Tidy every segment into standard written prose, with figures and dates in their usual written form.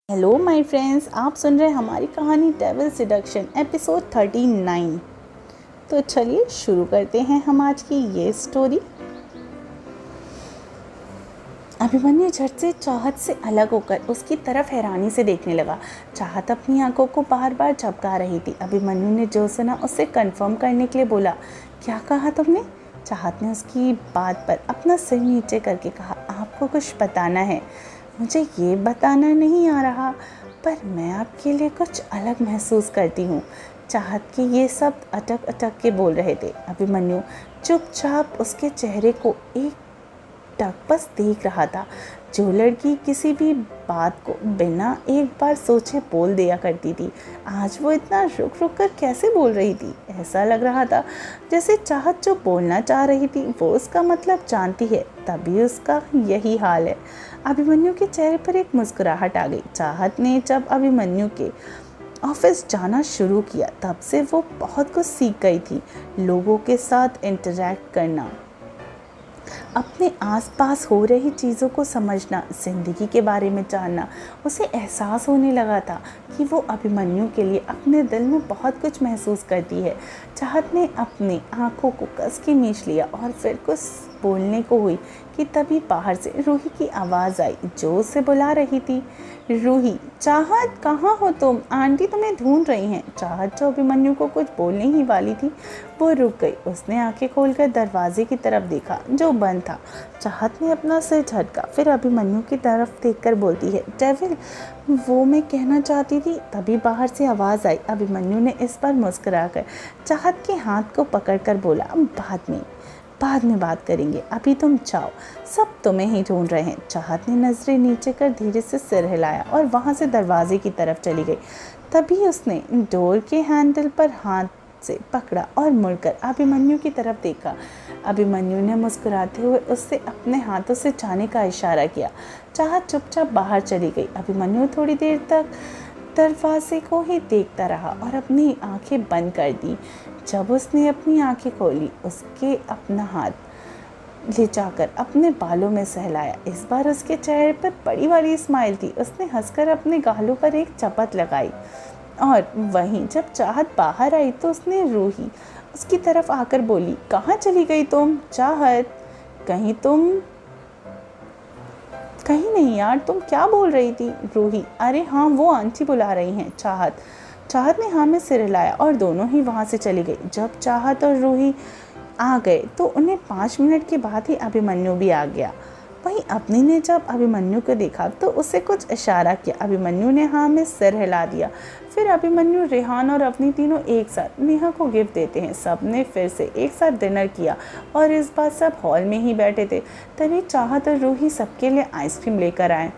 Hello my friends, आप सुन रहे हैं हमारी कहानी डेविल सिडक्शन एपिसोड 39। तो चलिए शुरू करते हैं हम आज की ये स्टोरी। अभिमन्यु झट से चाहत से अलग होकर उसकी तरफ हैरानी से देखने लगा। चाहत अपनी आंखों को बार बार झपका रही थी। अभिमन्यु ने जो सुना उसे कंफर्म करने के लिए बोला, क्या कहा तुमने? चाहत ने उसकी बात पर अपना सिर नीचे करके कहा, आपको कुछ बताना है। मुझे ये बताना नहीं आ रहा, पर मैं आपके लिए कुछ अलग महसूस करती हूँ। चाहत के ये सब अटक अटक के बोल रहे थे। अभिमन्यु चुपचाप उसके चेहरे को एक टक बस देख रहा था। जो लड़की किसी भी बात को बिना एक बार सोचे बोल दिया करती थी, आज वो इतना रुक रुक कर कैसे बोल रही थी। ऐसा लग रहा था जैसे चाहत जो बोलना चाह रही थी वो उसका मतलब जानती है, तभी उसका यही हाल है। अभिमन्यु के चेहरे पर एक मुस्कुराहट आ गई। चाहत ने जब अभिमन्यु के ऑफिस जाना शुरू किया तब से वो बहुत कुछ सीख गई थी। लोगों के साथ इंटरैक्ट करना, अपने आसपास हो रही चीज़ों को समझना, ज़िंदगी के बारे में जानना। उसे एहसास होने लगा था कि वो अभिमन्यु के लिए अपने दिल में बहुत कुछ महसूस करती है। चाहत ने अपनी आंखों को कस के मीच लिया और फिर कुछ बोलने को हुई कि तभी बाहर से रूही की आवाज़ आई जो उसे बुला रही थी। रूही, चाहत कहाँ हो तुम? आंटी तुम्हें ढूंढ रही हैं। चाहत जो अभिमन्यु को कुछ बोलने ही वाली थी वो रुक गई। उसने आंखें खोलकर दरवाजे की तरफ देखा जो बंद था। चाहत ने अपना सिर झटका, फिर अभिमन्यु की तरफ देखकर बोलती है, डेविल, वो मैं कहना चाहती थी। तभी बाहर से आवाज़ आई। अभिमन्यु ने इस पर मुस्कुराकर चाहत के हाथ को पकड़कर बोला, बाद में बात करेंगे, अभी तुम जाओ, सब तुम्हें ही ढूंढ रहे हैं। चाहत ने नजरें नीचे कर धीरे से सिर हिलाया और वहां से दरवाजे की तरफ चली गई। तभी उसने डोर के हैंडल पर हाथ से पकड़ा और मुड़कर अभिमन्यु की तरफ देखा। अभिमन्यु ने मुस्कुराते हुए उससे अपने हाथों से जाने का इशारा किया। चाहत चुपचाप बाहर चली गई। अभिमन्यु थोड़ी देर तक दरवाजे को ही देखता रहा और अपनी आंखें बंद कर दी। जब उसने अपनी आंखें खोली, उसके अपना हाथ ले जाकर अपने बालों में सहलाया। इस बार उसके चेहरे पर बड़ी वाली स्माइल थी। उसने हंसकर अपने गालों पर एक चपत लगाई और वहीं जब चाहत बाहर आई तो उसने रूही उसकी तरफ आकर बोली, कहाँ चली गई तुम? चाहत, कहीं नहीं यार, तुम क्या बोल रही थी? रूही, अरे हाँ, वो आंटी बुला रही हैं। चाहत ने हाँ में सिर हिलाया और दोनों ही वहाँ से चली गई। जब चाहत और रूही आ गए तो उन्हें 5 मिनट के बाद ही अभिमन्यु भी आ गया। वहीं अपनी ने जब अभिमन्यु को देखा तो उसे कुछ इशारा किया। अभिमन्यु ने हाँ में सिर हिला दिया। फिर अभिमन्यु, रेहान और अपनी तीनों एक साथ नेहा को गिफ्ट देते हैं। सब ने फिर से एक साथ डिनर किया और इस बार सब हॉल में ही बैठे थे। तभी चाहत और रूही सबके लिए आइसक्रीम लेकर आए।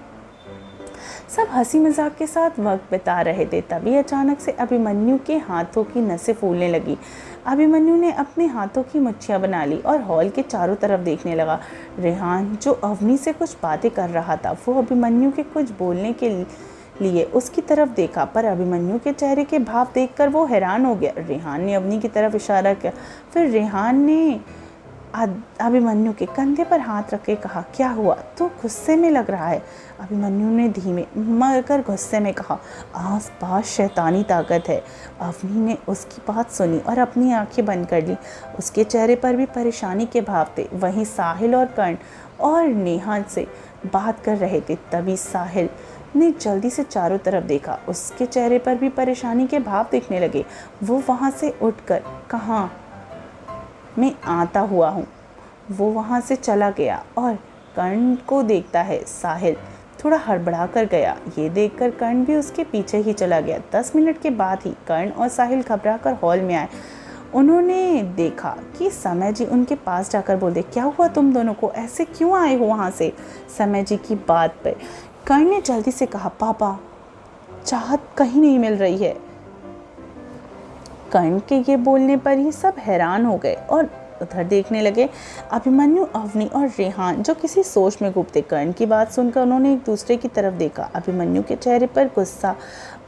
सब हंसी मजाक के साथ वक्त बिता रहे थे। तभी अचानक से अभिमन्यु के हाथों की नसें फूलने लगी। अभिमन्यु ने अपने हाथों की मुट्ठियां बना ली और हॉल के चारों तरफ देखने लगा। रेहान जो अवनी से कुछ बातें कर रहा था, वो अभिमन्यु के कुछ बोलने के लिए उसकी तरफ देखा, पर अभिमन्यु के चेहरे के भाव देखकर वो हैरान हो गया। रेहान ने अवनी की तरफ इशारा किया। फिर रेहान ने अभिमन्यु के कंधे पर हाथ रख के कहा, क्या हुआ? तो गुस्से में लग रहा है। अभिमन्यु ने धीमे मगर गुस्से में कहा, आस पास शैतानी ताकत है। अवनी ने उसकी बात सुनी और अपनी आंखें बंद कर ली। उसके चेहरे पर भी परेशानी के भाव थे। वहीं साहिल और कर्ण और नेहा से बात कर रहे थे। तभी साहिल ने जल्दी से चारों तरफ देखा। उसके चेहरे पर भी परेशानी के भाव दिखने लगे। वो वहाँ से उठकर, कहाँ मैं आता हुआ हूँ, वो वहाँ से चला गया और कर्ण को देखता है। साहिल थोड़ा हड़बड़ा कर गया। ये देखकर कर्ण भी उसके पीछे ही चला गया। 10 मिनट के बाद ही कर्ण और साहिल घबरा कर हॉल में आए। उन्होंने देखा कि समय जी उनके पास जाकर बोलते, क्या हुआ तुम दोनों को? ऐसे क्यों आए हो वहाँ से? समय जी की बात पर कर्ण ने जल्दी से कहा, पापा, चाहत कहीं नहीं मिल रही है। कर्ण के ये बोलने पर ही सब हैरान हो गए और उधर देखने लगे। अभिमन्यु, अवनी और रेहान जो किसी सोच में डूबे थे। कर्ण की बात सुनकर उन्होंने एक दूसरे की तरफ देखा। अभिमन्यु के चेहरे पर गुस्सा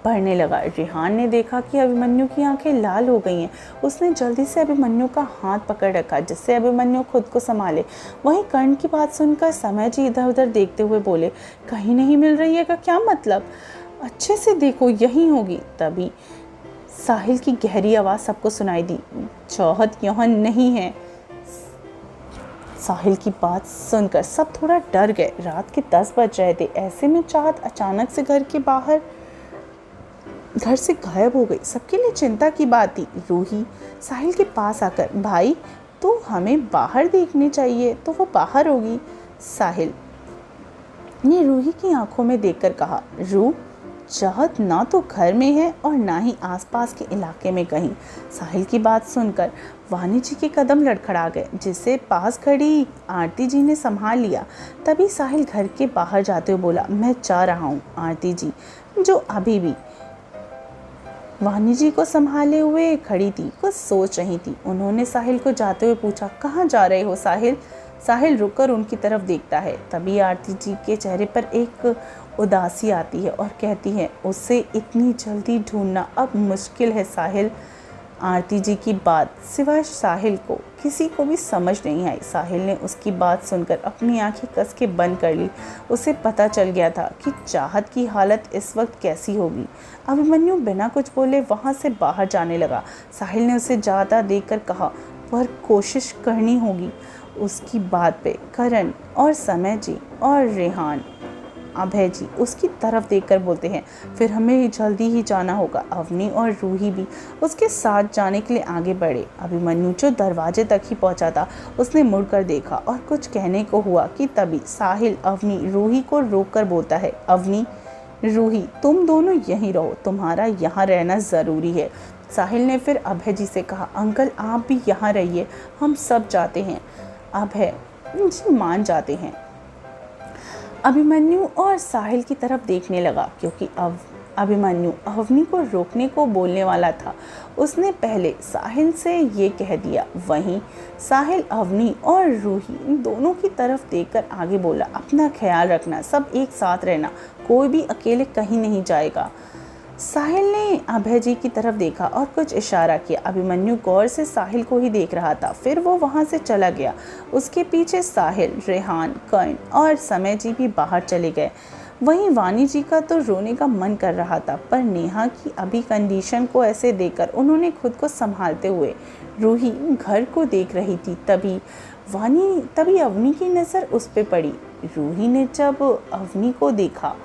बढ़ने लगा। रेहान ने देखा कि अभिमन्यु की आंखें लाल हो गई हैं। उसने जल्दी से अभिमन्यु का हाथ पकड़ रखा जिससे अभिमन्यु खुद को संभाले। वहीं कर्ण की बात सुनकर समय जी इधर उधर देखते हुए बोले, कहीं नहीं मिल रही है का क्या मतलब? अच्छे से देखो, यहीं होगी। तभी साहिल की गहरी आवाज़ सबको सुनाई दी, चाहत यहाँ नहीं है। साहिल की बात सुनकर सब थोड़ा डर गए। रात के 10 बज रहे थे। ऐसे में चाहत अचानक से घर से गायब हो गई। सबके लिए चिंता की बात थी। रूही साहिल के पास आकर, भाई तो हमें बाहर देखने चाहिए, तो वो बाहर होगी। साहिल ने रूही की आंखों में देखकर कहा, रूह, चाहत ना तो घर में है और ना ही आसपास के इलाके में कहीं। साहिल की बात सुनकर वानी जी के कदम लड़खड़ा गए, जिसे पास खड़ी आरती जी ने संभाल लिया। तभी साहिल घर के बाहर जाते हुए बोला, मैं जा रहा हूँ। आरती जी, जो अभी भी वानी जी को संभाले हुए खड़ी थी, कुछ सोच रही थी। उन्होंने साहिल को जाते हुए पूछा, कहाँ जा रहे हो साहिल? साहिल रुककर उनकी तरफ देखता है। तभी आरती जी के चेहरे पर एक उदासी आती है और कहती है, उसे इतनी जल्दी ढूंढना अब मुश्किल है साहिल। आरती जी की बात सिवाय साहिल को किसी को भी समझ नहीं आई। साहिल ने उसकी बात सुनकर अपनी आंखें कस के बंद कर ली। उसे पता चल गया था कि चाहत की हालत इस वक्त कैसी होगी। अभिमन्यु बिना कुछ बोले वहाँ से बाहर जाने लगा। साहिल ने उसे जाता देखकर कहा, पर कोशिश करनी होगी। उसकी बात पे करण और समय जी और रेहान अभय जी उसकी तरफ देखकर बोलते हैं, फिर हमें जल्दी ही जाना होगा। अवनी और रूही भी उसके साथ जाने के लिए आगे बढ़े। अभिमन्यु जो दरवाजे तक ही पहुंचा था, उसने मुड़कर देखा और कुछ कहने को हुआ कि तभी साहिल अवनी रूही को रोककर बोलता है, अवनी, रूही, तुम दोनों यहीं रहो, तुम्हारा यहाँ रहना ज़रूरी है। साहिल ने फिर अभय जी से कहा, अंकल आप भी यहाँ रहिए, हम सब जाते हैं। अभय जी मान जाते हैं। अभिमन्यु और साहिल की तरफ देखने लगा, क्योंकि अब अभिमन्यु अवनी को रोकने को बोलने वाला था। उसने पहले साहिल से ये कह दिया। वहीं साहिल अवनी और रूही दोनों की तरफ देखकर आगे बोला, अपना ख्याल रखना, सब एक साथ रहना, कोई भी अकेले कहीं नहीं जाएगा। साहिल ने अभय जी की तरफ देखा और कुछ इशारा किया। अभिमन्यु गौर से साहिल को ही देख रहा था, फिर वो वहाँ से चला गया। उसके पीछे साहिल, रेहान, कर्ण और समय जी भी बाहर चले गए। वहीं वानी जी का तो रोने का मन कर रहा था, पर नेहा की अभी कंडीशन को ऐसे देखकर उन्होंने खुद को संभालते हुए रूही घर को देख रही थी। तभी अवनी की नज़र उस पर पड़ी। रूही ने जब अवनी को देखा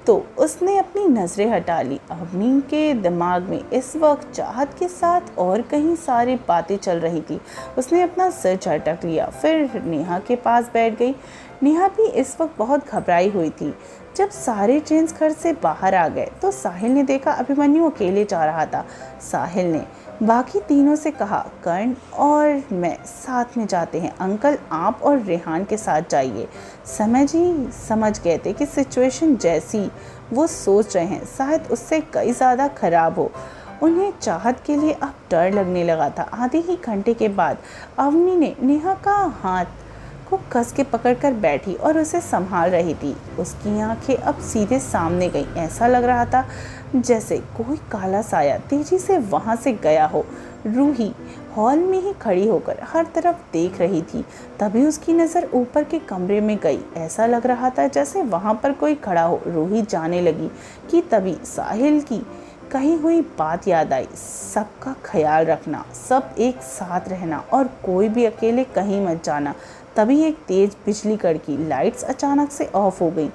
तो उसने अपनी नज़रें हटा ली। अवनी के दिमाग में इस वक्त चाहत के साथ और कहीं सारी बातें चल रही थी। उसने अपना सिर झटक लिया, फिर नेहा के पास बैठ गई। नेहा भी इस वक्त बहुत घबराई हुई थी। जब सारे जेंट्स घर से बाहर आ गए तो साहिल ने देखा अभिमन्यु अकेले जा रहा था। साहिल ने बाकी तीनों से कहा, कर्ण और मैं साथ में जाते हैं, अंकल आप और रेहान के साथ जाइए। समय जी समझ गए थे कि सिचुएशन जैसी वो सोच रहे हैं शायद उससे कई ज़्यादा ख़राब हो। उन्हें चाहत के लिए अब डर लगने लगा था। आधे ही घंटे के बाद अवनी ने नेहा का हाथ को कस के पकड़कर बैठी और उसे संभाल रही थी। उसकी आंखें अब सीधे सामने गई। ऐसा लग रहा था जैसे कोई काला साया तेजी से वहां से गया हो। रूही हॉल में ही खड़ी होकर हर तरफ देख रही थी। तभी उसकी नज़र ऊपर के कमरे में गई। ऐसा लग रहा था जैसे वहां पर कोई खड़ा हो। रूही जाने लगी कि तभी साहिल की कही हुई बात याद आई, सबका ख्याल रखना, सब एक साथ रहना और कोई भी अकेले कहीं मत जाना। तभी एक तेज बिजली कड़की, लाइट्स अचानक से ऑफ हो गई।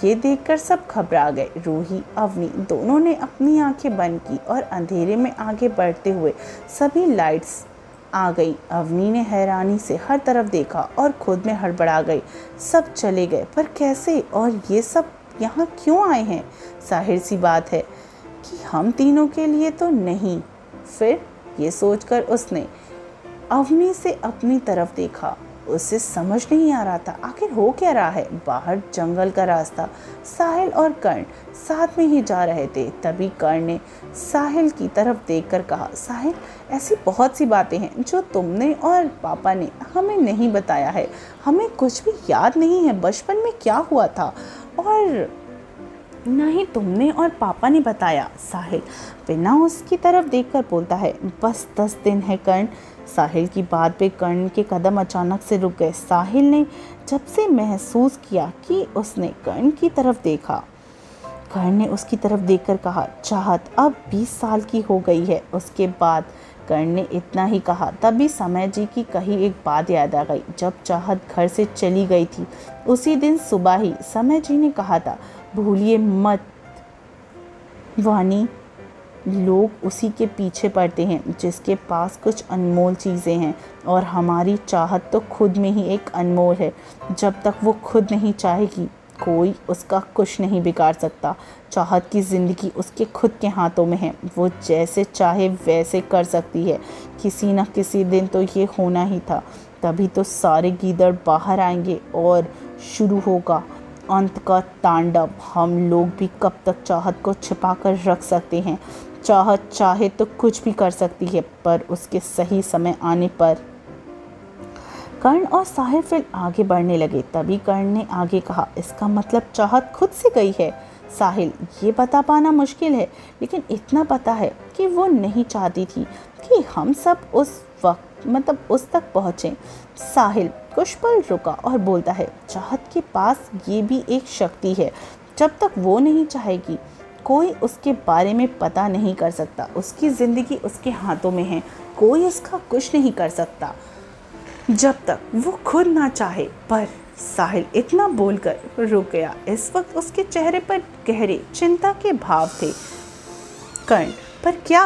ये देखकर सब घबरा गए। रूही, अवनी दोनों ने अपनी आंखें बंद की और अंधेरे में आगे बढ़ते हुए सभी लाइट्स आ गई। अवनी ने हैरानी से हर तरफ देखा और खुद में हड़बड़ा गई। सब चले गए, पर कैसे? और ये सब यहाँ क्यों आए हैं? जाहिर सी बात है कि हम तीनों के लिए तो नहीं। फिर ये सोचकर उसने अवनी से अपनी तरफ देखा। उसे समझ नहीं आ रहा था आखिर हो क्या रहा है। बाहर जंगल का रास्ता। साहिल और कर्ण साथ में ही जा रहे थे। तभी कर्ण ने साहिल की तरफ देखकर कहा, साहिल, ऐसी बहुत सी बातें हैं जो तुमने और पापा ने हमें नहीं बताया है। हमें कुछ भी याद नहीं है बचपन में क्या हुआ था, और ना ही तुमने और पापा ने बताया। साहिल बिना उसकी तरफ देखकर बोलता है, बस 10 दिन है कर्ण। साहिल की बात पे कर्ण के कदम अचानक से रुक गए। साहिल ने जब से महसूस किया कि उसने कर्ण की तरफ देखा, कर्ण ने उसकी तरफ देखकर कहा, चाहत अब 20 साल की हो गई है। उसके बाद कर्ण ने इतना ही कहा। तभी समय जी की कही एक बात याद आ गई। जब चाहत घर से चली गई थी उसी दिन सुबह ही समय जी ने कहा था, भूलिए मत वानी, लोग उसी के पीछे पड़ते हैं जिसके पास कुछ अनमोल चीज़ें हैं, और हमारी चाहत तो खुद में ही एक अनमोल है। जब तक वो खुद नहीं चाहेगी कोई उसका कुछ नहीं बिगाड़ सकता। चाहत की ज़िंदगी उसके खुद के हाथों में है, वो जैसे चाहे वैसे कर सकती है। किसी न किसी दिन तो ये होना ही था, तभी तो सारे गीदड़ बाहर आएंगे और शुरू होगा अंत का तांडव। हम लोग भी कब तक चाहत को छिपा कर रख सकते हैं? चाहत चाहे तो कुछ भी कर सकती है, पर उसके सही समय आने पर। कर्ण और साहिल फिर आगे बढ़ने लगे। तभी कर्ण ने आगे कहा, इसका मतलब चाहत खुद से गई है? साहिल, ये बता पाना मुश्किल है, लेकिन इतना पता है कि वो नहीं चाहती थी कि हम सब उस तक पहुँचें। साहिल कुछ पल रुका और बोलता है, चाहत के पास ये भी एक शक्ति है। जब तक वो नहीं चाहेगी कोई उसके बारे में पता नहीं कर सकता। उसकी ज़िंदगी उसके हाथों में है, कोई उसका कुछ नहीं कर सकता जब तक वो खुद ना चाहे। पर साहिल इतना बोलकर रुक गया। इस वक्त उसके चेहरे पर गहरे चिंता के भाव थे। कर्ण, पर क्या?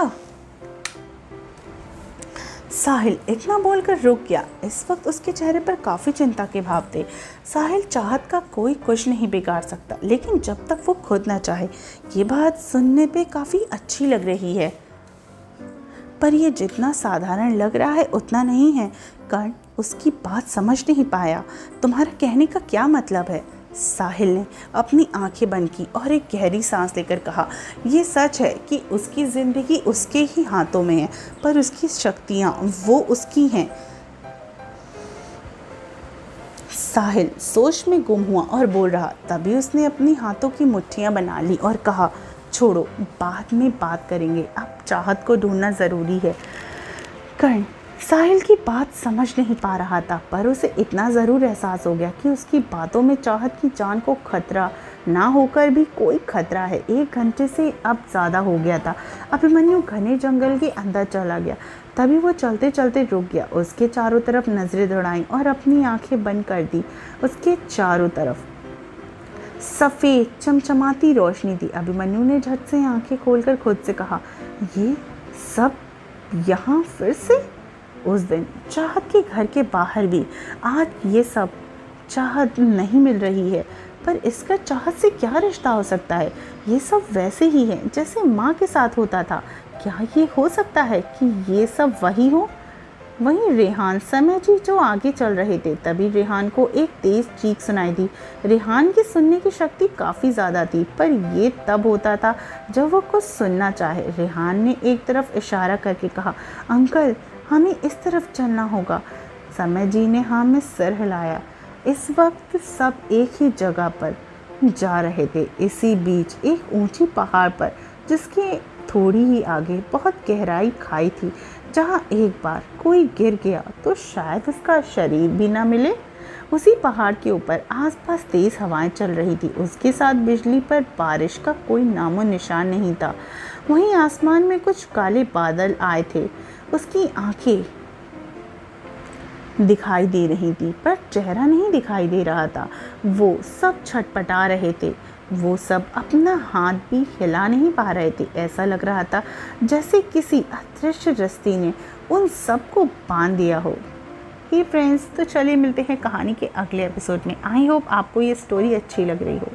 साहिल इतना बोलकर रुक गया। इस वक्त उसके चेहरे पर काफ़ी चिंता के भाव थे। साहिल, चाहत का कोई कुछ नहीं बिगाड़ सकता, लेकिन जब तक वो खुद ना चाहे। ये बात सुनने पे काफ़ी अच्छी लग रही है, पर यह जितना साधारण लग रहा है उतना नहीं है। कर्ण उसकी बात समझ नहीं पाया। तुम्हारा कहने का क्या मतलब है? साहिल ने अपनी आंखें बंद की और एक गहरी सांस लेकर कहा, ये सच है कि उसकी ज़िंदगी उसके ही हाथों में है, पर उसकी शक्तियाँ वो उसकी हैं। साहिल सोच में गुम हुआ और बोल रहा। तभी उसने अपनी हाथों की मुट्ठियाँ बना ली और कहा, छोड़ो, बाद में बात करेंगे, अब चाहत को ढूंढना ज़रूरी है। कर्ण साहिल की बात समझ नहीं पा रहा था, पर उसे इतना ज़रूर एहसास हो गया कि उसकी बातों में चाहत की जान को खतरा ना होकर भी कोई खतरा है। 1 घंटे से अब ज़्यादा हो गया था। अभिमन्यु घने जंगल के अंदर चला गया। तभी वो चलते चलते रुक गया। उसके चारों तरफ नज़रें दौड़ाईं और अपनी आंखें बंद कर दी। उसके चारों तरफ सफ़ेद चमचमाती रोशनी थी। अभिमन्यु ने झट से आंखें खोलकर खुद से कहा, ये सब यहाँ फिर से? उस दिन चाहत के घर के बाहर भी आज ये सब चाहत नहीं मिल रही है, पर इसका चाहत से क्या रिश्ता हो सकता है? ये सब वैसे ही है जैसे माँ के साथ होता था। क्या ये हो सकता है कि ये सब वही हो? वहीं रेहान समय जी जो आगे चल रहे थे। तभी रेहान को एक तेज चीख सुनाई दी। रेहान की सुनने की शक्ति काफ़ी ज़्यादा थी, पर ये तब होता था जब वो कुछ सुनना चाहे। रेहान ने एक तरफ इशारा करके कहा, अंकल, हमें इस तरफ चलना होगा। समय जी ने हाँ में सिर हिलाया। इस वक्त सब एक ही जगह पर जा रहे थे। इसी बीच एक ऊंची पहाड़ पर, जिसके थोड़ी ही आगे बहुत गहराई खाई थी, जहाँ एक बार कोई गिर गया तो शायद उसका शरीर भी ना मिले। उसी पहाड़ के ऊपर आसपास तेज हवाएं चल रही थी। उसके साथ बिजली, पर बारिश का कोई नामो निशान नहीं था। वहीं आसमान में कुछ काले बादल आए थे। उसकी आंखें दिखाई दे रही थी, पर चेहरा नहीं दिखाई दे रहा था। वो सब छटपटा रहे थे। वो सब अपना हाथ भी हिला नहीं पा रहे थे। ऐसा लग रहा था जैसे किसी अदृश्य रस्सी ने उन सबको बांध दिया हो। हे फ्रेंड्स, तो चलिए मिलते हैं कहानी के अगले एपिसोड में। आई होप आपको ये स्टोरी अच्छी लग रही हो।